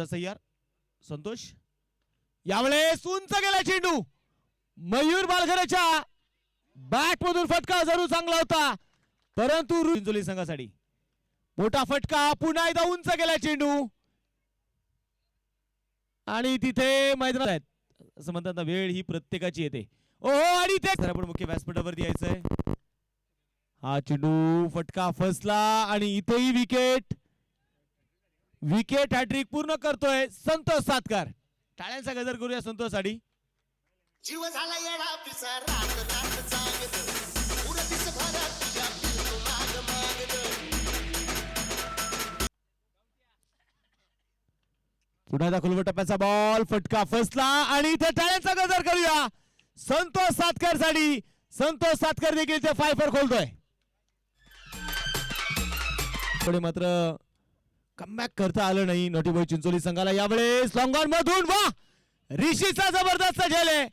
सय्यार संतोष यावेळेस उंच गेला चेंडू मयूर बालघराच्या बॅट मधून फटका जरूर चांगला होता परंतु चिंचोली संघासाठी मोठा फटका पुन्हा एकदा उंच गेला चेंडू आणि तिथे मैदानात आहेत असं म्हणतात ना वेळ ही प्रत्येकाची येते ओहो आणि ते आपण मुख्य व्यासपीठावरती यायचंय हा चेंडू फटका फसला आणि इथेही विकेट हॅट्रिक पूर्ण करतोय संतोष सातकर टाळ्यांचा गजर करूया संतोषसाठी जीव झाला येडा पिसा रात रात जागत उरतीस भरत तुझ्या पिल्लू माग मागत पुन्हा एकदा खुलवट टप्प्याचा बॉल फटका फसला आणि इथे टाळ्यांचा गजर करूया संतोष सातकर साठी संतोष सातकर देखील ते फायफर खोलतोय पुढे मात्र कमबॅक करता आलं नाही नॉटी बॉय चिंचोली संघाला यावेळेस लॉंग ऑन मधून वा ऋषीचा जबरदस्त झेल आहे